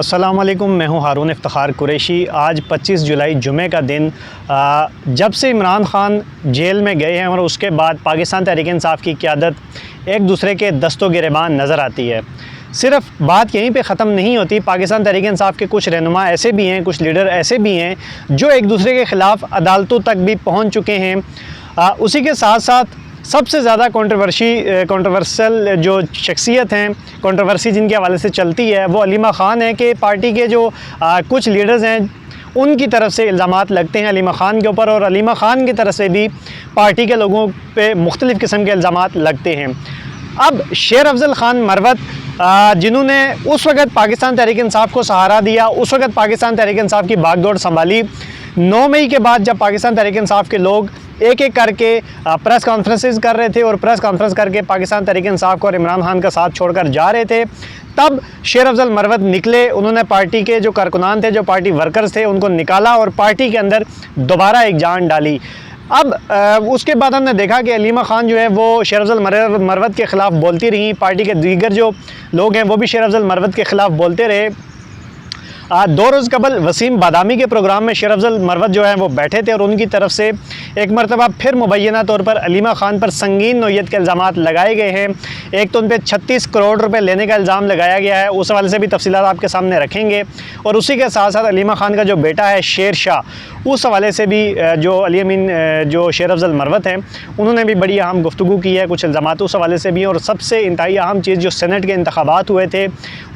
अस्सलाम वालेकुम, मैं हूं हारून इफ्तिखार कुरैशी। आज 25 जुलाई जुमे का दिन जब से इमरान ख़ान जेल में गए हैं और उसके बाद पाकिस्तान तहरीक इंसाफ़ की क़यादत एक दूसरे के दस्तों गिरेबान नज़र आती है। सिर्फ बात यहीं पे ख़त्म नहीं होती। पाकिस्तान तहरीक इंसाफ़ के कुछ रहनुमा ऐसे भी हैं, कुछ लीडर ऐसे भी हैं जो एक दूसरे के ख़िलाफ़ अदालतों तक भी पहुँच चुके हैं। उसी के साथ साथ सबसे ज़्यादा कंट्रोवर्शियल जो शख्सियत हैं, कंट्रोवर्सी जिनके हवाले से चलती है, वो अलीमा ख़ान है कि पार्टी के जो कुछ लीडर्स हैं उनकी तरफ से इल्ज़ामात लगते हैं अलीमा ख़ान के ऊपर, और अलीमा ख़ान की तरफ से भी पार्टी के लोगों पे मुख्तलिफ़ किस्म के इल्ज़ामात लगते हैं। अब शेर अफजल ख़ान मरवत जिन्होंने उस वक़्त पाकिस्तान तहरीक इंसाफ़ को सहारा दिया, उस वक़्त पाकिस्तान तहरीक इंसाफ़ की बागडोर संभाली। 9 मई के बाद जब पाकिस्तान तहरीक इंसाफ़ के लोग एक एक करके प्रेस कॉन्फ्रेंसेस कर रहे थे और प्रेस कॉन्फ्रेंस करके पाकिस्तान तहरीक इंसाफ़ को और इमरान ख़ान का साथ छोड़कर जा रहे थे, तब शेर अफजल मरवत निकले। उन्होंने पार्टी के जो कारकुनान थे, जो पार्टी वर्कर्स थे, उनको निकाला और पार्टी के अंदर दोबारा एक जान डाली। अब उसके बाद हमने देखा कि अलीमा ख़ान जो है वो शेर अफजल मरवत के ख़िलाफ़ बोलती रहीं। पार्टी के दीगर जो लोग हैं वो भी शेर अफजल मरवत के ख़िलाफ़ बोलते रहे। 2 रोज़ कबल वसीम बादामी के प्रोग्राम में शेर अफजल मरवत जो है वो बैठे थे और उनकी तरफ से एक मरतबा फिर मुबैना तौर पर अलीमा ख़ान पर संगीन नौयत के इल्ज़ामात लगाए गए हैं। एक तो उन पर 36 करोड़ रुपए लेने का इल्ज़ाम लगाया गया है, उस हवाले से भी तफसीलात आपके सामने रखेंगे। और उसी के साथ साथ अलीमा ख़ान का जो बेटा है शेर शाह, उस हवाले से भी जो अली अमीन जो शेर अफजल मरवत हैं उन्होंने भी बड़ी अहम गुफ्तगू की है, कुछ इल्ज़ामात उस हवाले से भी। और सबसे इंतहाई अहम चीज़ जो सेनेट के इंतखाबात हुए थे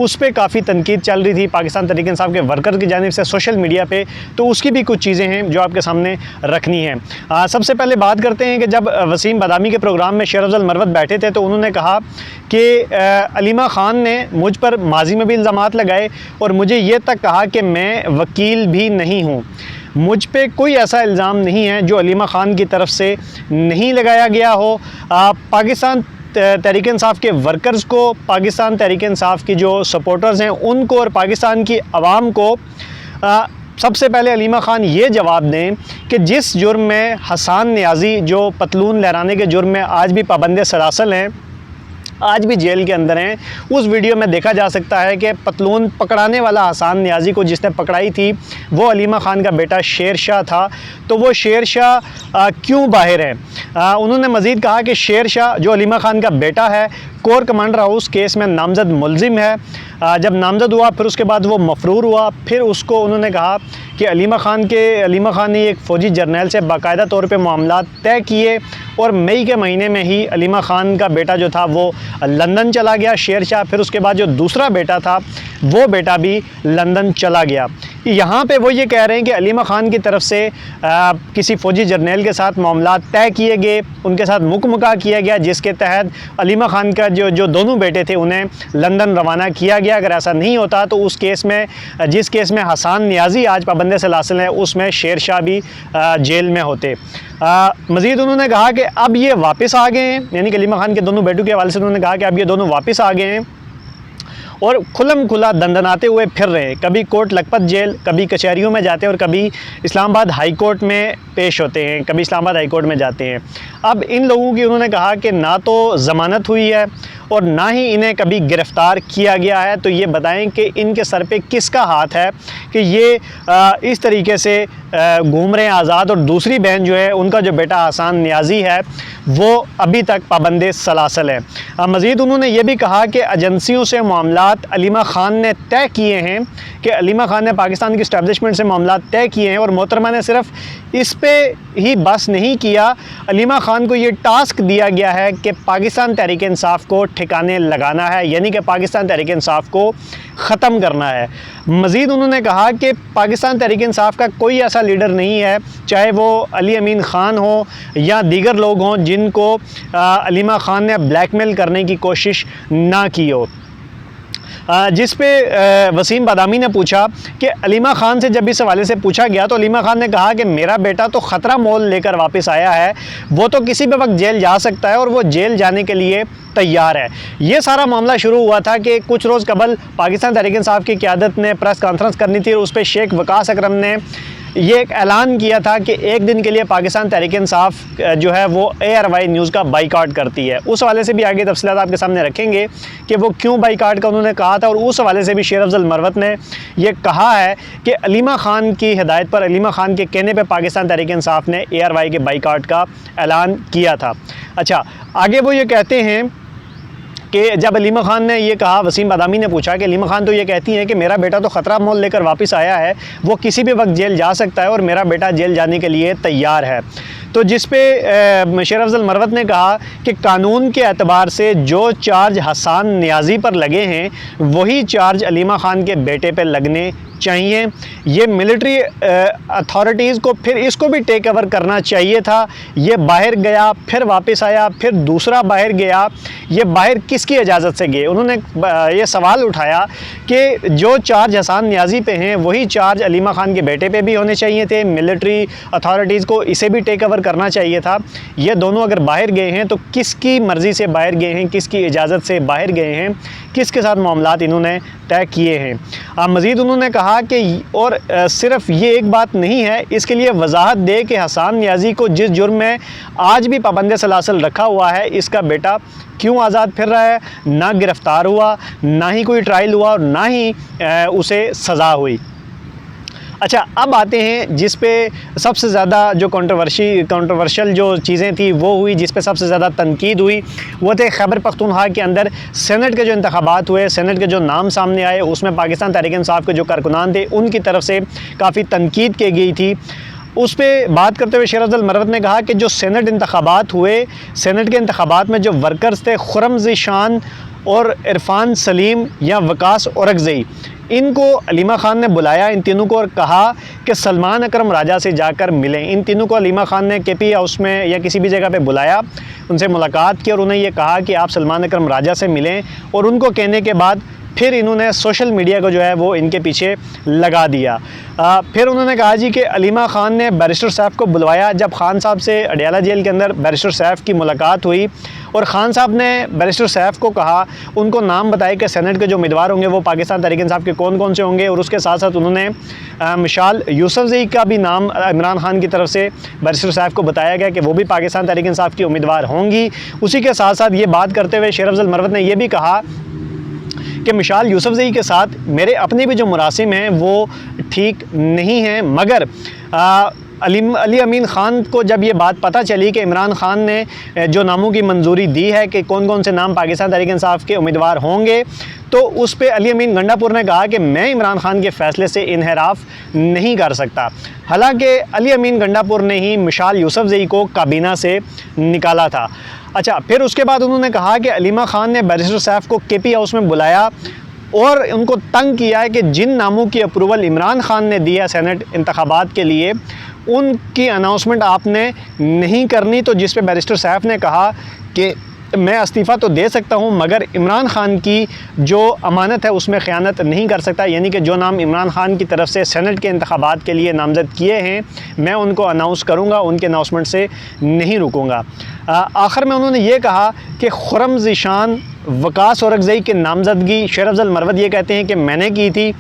उस पर काफ़ी तनकीद चल रही थी पाकिस्तान तहरीक इंसाफ़ के वर्कर की जानिब से सोशल मीडिया पे, तो उसकी भी कुछ चीज़ें हैं जो आपके सामने रखनी हैं। सबसे पहले बात करते हैं कि जब वसीम बादामी के प्रोग्राम में शेर अफजल मरवत बैठे थे तो उन्होंने कहा कि अलीमा ख़ान ने मुझ पर माजी में भी इल्ज़ामात लगाए और मुझे ये तक कहा कि मैं वकील भी नहीं हूँ। मुझ पे कोई ऐसा इल्ज़ाम नहीं है जो अलीमा ख़ान की तरफ से नहीं लगाया गया हो। पाकिस्तान तहरीक इंसाफ़ के वर्कर्स को, पाकिस्तान तहरीक इंसाफ़ की जो सपोर्टर्स हैं उनको और पाकिस्तान की आवाम को सबसे पहले अलीमा ख़ान ये जवाब दें कि जिस जुर्म में हसन नियाज़ी जो पतलून लहराने के जुर्म में आज भी पाबंद सलासल हैं, आज भी जेल के अंदर हैं, उस वीडियो में देखा जा सकता है कि पतलून पकड़ाने वाला हसन नियाज़ी को जिसने पकड़ाई थी वो अलीमा ख़ान का बेटा शेर शाह था। तो वो शेर शाह क्यों बाहर है? उन्होंने मज़ीद कहा कि शेर शाह जो अलीमा ख़ान का बेटा है, कोर कमांडर हाउस केस में नामज़द मुलजिम है। जब नामज़द हुआ फिर उसके बाद वो मफरूर हुआ, फिर उसको उन्होंने कहा कि अलीमा ख़ान ने एक फ़ौजी जर्नल से बाकायदा तौर पे मामलात तय किए और मई के महीने में ही अलीमा ख़ान का बेटा जो था वो लंदन चला गया, शेर शाह। फिर उसके बाद जो दूसरा बेटा था वो बेटा भी लंदन चला गया। यहाँ पे वो ये कह रहे हैं कि अलीमा ख़ान की तरफ से किसी फ़ौजी जर्नल के साथ मामलात तय किए गए, उनके साथ मुकमका किया गया, जिसके तहत अलीमा ख़ान का जो दोनों बेटे थे उन्हें लंदन रवाना किया गया। अगर ऐसा नहीं होता तो उस केस में, जिस केस में हसन नियाज़ी आज पाबंद सलासिल है, उसमें शेर शाह भी जेल में होते। मज़ीद उन्होंने कहा कि अब ये वापस आ गए हैं, यानी कि अलीमा ख़ान के दोनों बेटों के हवाले से उन्होंने कहा कि अब ये दोनों वापस आ गए हैं और खुलम खुला दंदनाते हुए फिर रहे हैं। कभी कोट लखपत जेल, कभी कचहरियों में जाते हैं और कभी इस्लामाबाद हाई कोर्ट में पेश होते हैं, कभी इस्लामाबाद हाई कोर्ट में जाते हैं। अब इन लोगों की उन्होंने कहा कि ना तो ज़मानत हुई है और ना ही इन्हें कभी गिरफ़्तार किया गया है। तो ये बताएं कि इनके सर पे किसका हाथ है कि ये इस तरीके से घूम रहे हैं आज़ाद, और दूसरी बहन जो है उनका जो बेटा हसन नियाज़ी है वो अभी तक पाबंद सलासल है। मज़ीद उन्होंने ये भी कहा कि एजेंसियों से मामलात अलीमा ख़ान ने तय किए हैं, कि अलीमा ख़ान ने पाकिस्तान की इस्टेब्लिशमेंट से मामलात तय किए हैं और मोहतरमा ने सिर्फ इस पे ही बस नहीं किया, अलीमा ख़ान को ये टास्क दिया गया है कि पाकिस्तान तहरीक इंसाफ़ को ठिकाने लगाना है, यानी कि पाकिस्तान तहरीक इंसाफ़ को ख़त्म करना है। मज़ीद उन्होंने कहा कि पाकिस्तान तहरीक इंसाफ़ का कोई ऐसा लीडर नहीं है, चाहे वो अली अमीन ख़ान हो या दीगर लोग हों, जिनको अलीमा ख़ान ने ब्लैकमेल करने की कोशिश ना की हो। जिस पे वसीम बादामी ने पूछा कि अलीमा ख़ान से जब इस हवाले से पूछा गया तो अलीमा ख़ान ने कहा कि मेरा बेटा तो ख़तरा मोल लेकर वापस आया है, वो तो किसी भी वक्त जेल जा सकता है और वो जेल जाने के लिए तैयार है। ये सारा मामला शुरू हुआ था कि कुछ रोज़ कबल पाकिस्तान तहरीक इंसाफ़ की क़यादत ने प्रेस कॉन्फ्रेंस करनी थी और उस पर शेख वकास अकरम ने ये एक ऐलान किया था कि एक दिन के लिए पाकिस्तान तहरीक इंसाफ जो है वो ARY न्यूज़ का बाइकआउट करती है। उस हवाले से भी आगे तफसीलात आपके सामने रखेंगे कि वो क्यों बाइकआउट का उन्होंने कहा था, और उस हवाले से भी शेर अफजल मरवत ने यह कहा है कि अलीमा खान की हिदायत पर, अलीमा खान के कहने पर पाकिस्तान तहरीक इंसाफ ने ARY के बाइकआउट का ऐलान किया था। अच्छा, आगे वो ये कहते हैं कि जब अलीमा खान ने ये कहा, वसीम बादामी ने पूछा कि अलीमा खान तो ये कहती हैं कि मेरा बेटा तो ख़तरा मोल लेकर वापस आया है, वो किसी भी वक्त जेल जा सकता है और मेरा बेटा जेल जाने के लिए तैयार है। तो जिस पे शेर अफजल मरवत ने कहा कि कानून के एतबार से जो चार्ज हसन नियाज़ी पर लगे हैं वही चार्ज अलीमा खान के बेटे पर लगने चाहिए। ये मिलिट्री अथॉरिटीज़ को फिर इसको भी टेक ओवर करना चाहिए था। ये बाहर गया, फिर वापस आया, फिर दूसरा बाहर गया, ये बाहर किसकी इजाज़त से गए? उन्होंने ये सवाल उठाया कि जो चार्ज हसन नियाज़ी पे हैं वही चार्ज अलीमा खान के बेटे पे भी होने चाहिए थे। मिलिट्री अथॉरिटीज़ को इसे भी टेक ओवर करना चाहिए था। ये दोनों अगर बाहर गए हैं तो किसकी मर्ज़ी से बाहर गए हैं, किसकी इजाज़त से बाहर गए हैं, किसके साथ मामलात इन्होंने तय किए हैं। मज़ीद उन्होंने कहा कि और सिर्फ ये एक बात नहीं है, इसके लिए वजाहत दे कि हसन नियाज़ी को जिस जुर्म में आज भी पाबंद सलासल रखा हुआ है, इसका बेटा क्यों आज़ाद फिर रहा है, ना गिरफ़्तार हुआ, ना ही कोई ट्रायल हुआ और ना ही उसे सज़ा हुई। अच्छा, अब आते हैं जिस पे सबसे ज़्यादा जो कंट्रोवर्शियल जो चीज़ें थी वो हुई, जिस पे सबसे ज़्यादा तनकीद हुई, वो थे खैबर पख्तूनख्वा के अंदर सेनेट के जो इंतखाबात हुए, सेनेट के जो नाम सामने आए, उसमें पाकिस्तान तहरीक इंसाफ के जो कारकुनान थे उनकी तरफ से काफ़ी तनकीद की गई थी। उस पर बात करते हुए शेर अफजल मरवत ने कहा कि जो सेनेट इंतखाबात हुए, सेनेट के इंतखाबात में जो वर्कर्स थे, खुर्रम ज़ीशान और इरफान सलीम या वकास औरकज़ई, इनको अलीमा खान ने बुलाया, इन तीनों को, और कहा कि सलमान अकरम राजा से जाकर मिलें। इन तीनों को अलीमा खान ने KP हाउस में या किसी भी जगह पे बुलाया, उनसे मुलाकात की और उन्हें ये कहा कि आप सलमान अकरम राजा से मिलें, और उनको कहने के बाद फिर इन्होंने सोशल मीडिया को जो है वो इनके पीछे लगा दिया। फिर उन्होंने कहा जी कि अलीमा खान ने बैरिस्टर सैफ को बुलवाया। जब खान साहब से अडयाला जेल के अंदर बैरिस्टर सैफ की मुलाकात हुई और ख़ान साहब ने बैरिस्टर सैफ को कहा, उनको नाम बताए कि सेनेट के जो उम्मीदवार होंगे वो पाकिस्तान तहरीक इंसाफ के कौन कौन से होंगे, और उसके साथ साथ उन्होंने मिसाल यूसुफजई का भी नाम इमरान खान की तरफ से बैरिस्टर सैफ को बताया गया कि वो भी पाकिस्तान तहरीक इंसाफ की उम्मीदवार होंगी। उसी के साथ साथ ये बात करते हुए शेर अफजल मरवत ने यह भी कहा कि मिसाल यूसुफजई के साथ मेरे अपने भी जो मुरासिम हैं वो ठीक नहीं हैं, मगर अली अमीन ख़ान को जब ये बात पता चली कि इमरान खान ने जो नामों की मंजूरी दी है कि कौन कौन से नाम पाकिस्तान तहरीक इंसाफ के उम्मीदवार होंगे, तो उस पर अली अमीन गंडापुर ने कहा कि मैं इमरान खान के फ़ैसले से इन्हराफ नहीं कर सकता। हालांकि अली अमीन गंडापुर ने ही मिसाल यूसुफजई को काबीना से निकाला था। अच्छा, फिर उसके बाद उन्होंने कहा कि अलीमा खान ने बैरिस्टर सैफ को KP हाउस में बुलाया और उनको तंग किया है कि जिन नामों की अप्रूवल इमरान खान ने दिया सेनेट इंतखाबात के लिए, उनकी अनाउंसमेंट आपने नहीं करनी। तो जिस पे बैरिस्टर सैफ ने कहा कि मैं इस्तीफ़ा तो दे सकता हूं, मगर इमरान खान की जो अमानत है उसमें ख़यानत नहीं कर सकता, यानी कि जो नाम इमरान खान की तरफ से सेनेट के इंतखाबात के लिए नामज़द किए हैं मैं उनको अनाउंस करूंगा, उनके अनाउंसमेंट से नहीं रुकूंगा। आखिर में उन्होंने ये कहा कि खुर्रम ज़ीशान, वकास औरकज़ई के नामज़दगी शेर अफजल मरवत ये कहते हैं कि मैंने की थी,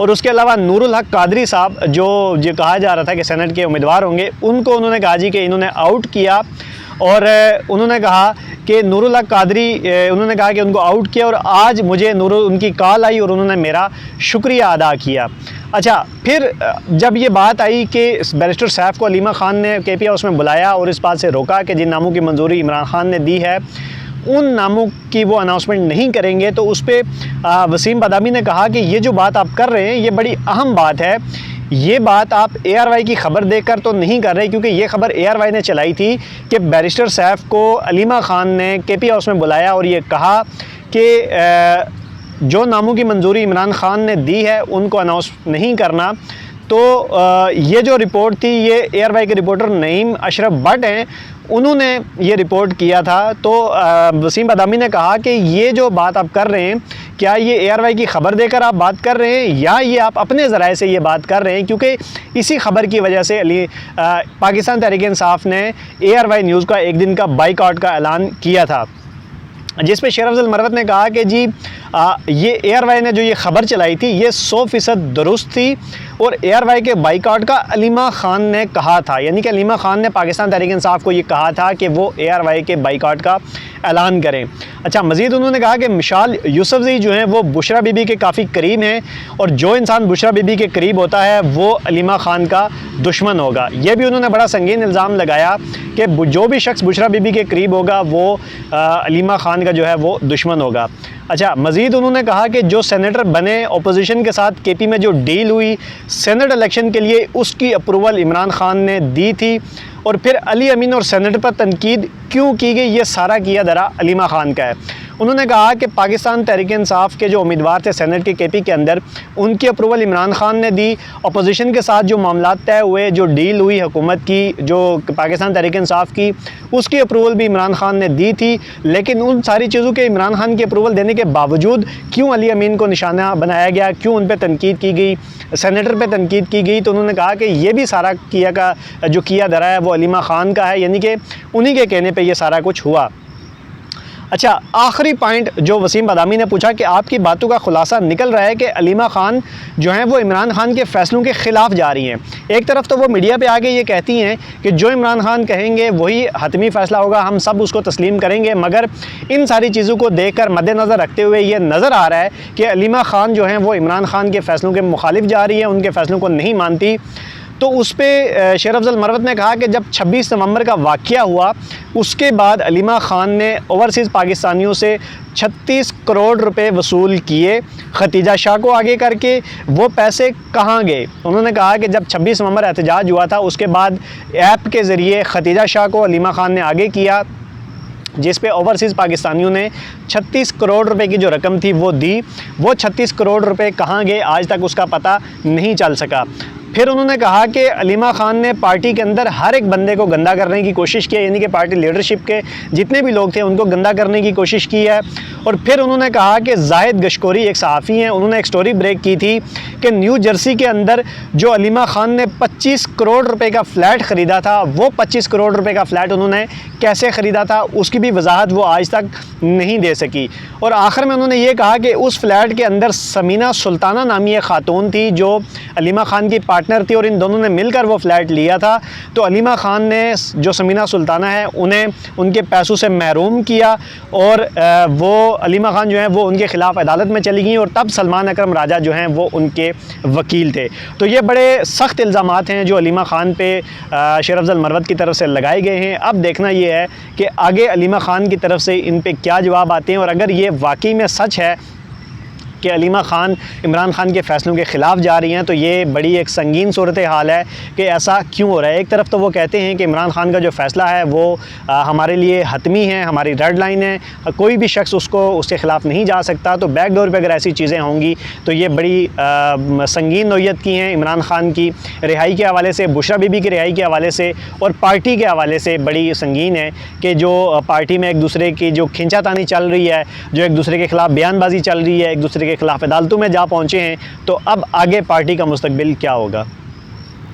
और उसके अलावा नूरुल हक कादरी साहब जो कहा जा रहा था कि सेनेट के उम्मीदवार होंगे, उनको उन्होंने कहा जी कि इन्होंने आउट किया, और उन्होंने कहा कि नूरुल हक कादरी, उन्होंने कहा कि उनको आउट किया, और आज मुझे उनकी कॉल आई और उन्होंने मेरा शुक्रिया अदा किया। अच्छा, फिर जब ये बात आई कि बैरिस्टर सैफ को अलीमा खान ने KP हाउस में बुलाया और इस बात से रोका कि जिन नामों की मंजूरी इमरान खान ने दी है उन नामों की वो अनाउंसमेंट नहीं करेंगे, तो उस पर वसीम बादामी ने कहा कि ये जो बात आप कर रहे हैं ये बड़ी अहम बात है, ये बात आप ARY की खबर देखकर तो नहीं कर रहे, क्योंकि ये खबर ARY ने चलाई थी कि बैरिस्टर सैफ को अलीमा खान ने KP हाउस में बुलाया और ये कहा कि जो नामों की मंजूरी इमरान खान ने दी है उनको अनाउंस नहीं करना। तो ये जो रिपोर्ट थी ये ARY के रिपोर्टर नईम अशरफ भट्ट हैं, उन्होंने ये रिपोर्ट किया था। तो वसीम बादामी ने कहा कि ये जो बात आप कर रहे हैं, क्या ये ARY की ख़बर देकर आप बात कर रहे हैं या ये आप अपने ज़राए से ये बात कर रहे हैं, क्योंकि इसी खबर की वजह से पाकिस्तान तहरीक इंसाफ ने ARY न्यूज़ का एक दिन का बाइकआउट का ऐलान किया था। जिस पे शेर अफजल मरवत ने कहा कि जी ये एयरवाई ने जो ये ख़बर चलाई थी ये 100% दुरुस्त थी और एयरवाई के बाइकआउट का अलीमा ख़ान ने कहा था, यानी कि अलीमा ख़ान ने पाकिस्तान तहरीक इंसाफ को ये कहा था कि वो एयरवाई के बाइकआउट का ऐलान करें। अच्छा, मज़ीद उन्होंने कहा कि मिशाल यूसुफज़ई जो हैं वो बुशरा बीबी के काफ़ी करीब हैं और जो इंसान बुशरा बीबी के करीब होता है वो अलीमा ख़ान का दुश्मन होगा। ये भी उन्होंने बड़ा संगीन इल्ज़ाम लगाया कि जो भी शख्स बुशरा बीबी के करीब होगा वो अलीमा ख़ान का जो है वो दुश्मन होगा। अच्छा, मज़ीद उन्होंने कहा कि जो सेनेटर बने अपोजिशन के साथ केपी में जो डील हुई सेनेट इलेक्शन के लिए उसकी अप्रूवल इमरान ख़ान ने दी थी और फिर अली अमीन और सेनेटर पर तनकीद क्यों की गई ये सारा किया दरा अलीमा ख़ान का है। उन्होंने कहा कि पाकिस्तान तहरीक इंसाफ के जो उम्मीदवार थे सेनेट के केपी के अंदर उनकी अप्रूवल इमरान ख़ान ने दी, अपोजिशन के साथ जो मामला तय हुए जो डील हुई हुकूमत की जो पाकिस्तान तहरीक इंसाफ की उसकी अप्रूवल भी इमरान ख़ान ने दी थी, लेकिन उन सारी चीज़ों के इमरान ख़ान की अप्रूवल देने के बावजूद क्यों अली अमीन को निशाना बनाया गया, क्यों उन पर तनकीद की गई, सेनेटर पे तनकीद की गई। तो उन्होंने कहा कि ये भी सारा किया दरा है वो अलीमा ख़ान का है, यानी कि उन्हीं के कहने पर यह सारा कुछ हुआ। अच्छा, आखिरी पॉइंट जो वसीम बदामी ने पूछा कि आपकी बातों का खुलासा निकल रहा है कि अलीमा ख़ान जो हैं वो इमरान ख़ान के फ़ैसलों के ख़िलाफ़ जा रही हैं। एक तरफ तो वो मीडिया पे आके ये कहती हैं कि जो इमरान ख़ान कहेंगे वही हतमी फ़ैसला होगा, हम सब उसको तस्लीम करेंगे, मगर इन सारी चीज़ों को देखकर मद्देनज़र रखते हुए ये नज़र आ रहा है कि अलीमा ख़ान जो हैं वो इमरान ख़ान के फ़ैसलों के मुखालिफ जा रही है, उनके फ़ैसलों को नहीं मानती। तो उस पर शेर अफजल मरवत ने कहा कि जब 26 नवंबर का वाक़या हुआ उसके बाद अलीमा ख़ान ने ओवरसीज़ पाकिस्तानियों से 36 करोड़ रुपए वसूल किए खतीजा शाह को आगे करके। वो पैसे कहाँ गए? उन्होंने कहा कि जब 26 नवंबर एहतजाज हुआ था उसके बाद ऐप के ज़रिए खतीजा शाह को अलीमा ख़ान ने आगे किया, जिस पे ओवरसीज़ पाकिस्तानियों ने 36 करोड़ रुपए की जो रकम थी वो दी। वो 36 करोड़ रुपए कहाँ गए आज तक उसका पता नहीं चल सका। फिर उन्होंने कहा कि अलीमा ख़ान ने पार्टी के अंदर हर एक बंदे को गंदा करने की कोशिश की है, यानी कि पार्टी लीडरशिप के जितने भी लोग थे उनको गंदा करने की कोशिश की है। और फिर उन्होंने कहा कि जाहिद गशकोरी एक सहाफ़ी हैं, उन्होंने एक स्टोरी ब्रेक की थी कि न्यू जर्सी के अंदर जो अलीमा ख़ान ने 25 करोड़ रुपए का फ़्लैट ख़रीदा था वो 25 करोड़ रुपए का फ़्लैट उन्होंने कैसे ख़रीदा था उसकी भी वजाहत वो आज तक नहीं दे सकी। और आखिर में उन्होंने ये कहा कि उस फ्लैट के अंदर समीना सुल्ताना नामी एक ख़ातून थी जो अलीमा ख़ान की पार्टनर थी और इन दोनों ने मिलकर वो फ्लैट लिया था। तो अलीमा ख़ान ने जो समीना सुल्ताना है उन्हें उनके पैसों से महरूम किया और वो अलीमा ख़ान जो है वो उनके ख़िलाफ़ अदालत में चली गई और तब सलमान अकरम राजा जो हैं वो उनके वकील थे। तो ये बड़े सख्त इल्ज़ामात हैं जो अलीमा ख़ान पे शेर अफजल मरवत की तरफ से लगाए गए हैं। अब देखना ये है कि आगे अलीमा ख़ान की तरफ से इन पे क्या जवाब आते हैं और अगर ये वाकई में सच है कि अलीमा ख़ान इमरान ख़ान के फ़ैसलों के ख़िलाफ़ जा रही हैं तो ये बड़ी एक संगीन सूरत हाल है कि ऐसा क्यों हो रहा है। एक तरफ तो वो कहते हैं कि इमरान ख़ान का जो फ़ैसला है वो हमारे लिए हतमी है, हमारी रेड लाइन है, कोई भी शख्स उसके ख़िलाफ़ नहीं जा सकता। तो बैकडोर पे अगर ऐसी चीज़ें होंगी तो ये बड़ी संगीन नौयत की हैं। इमरान ख़ान की रिहाई के हवाले से, बुशरा बीबी की रिहाई के हवाले से और पार्टी के हवाले से बड़ी संगीन है कि जो पार्टी में एक दूसरे की जो खींचातानी चल रही है, जो एक दूसरे के ख़िलाफ़ बयानबाजी चल रही है, एक दूसरे के ख़िलाफ़ अदालतों में जा पहुँचे हैं। तो अब आगे पार्टी का मुस्तकबिल क्या होगा?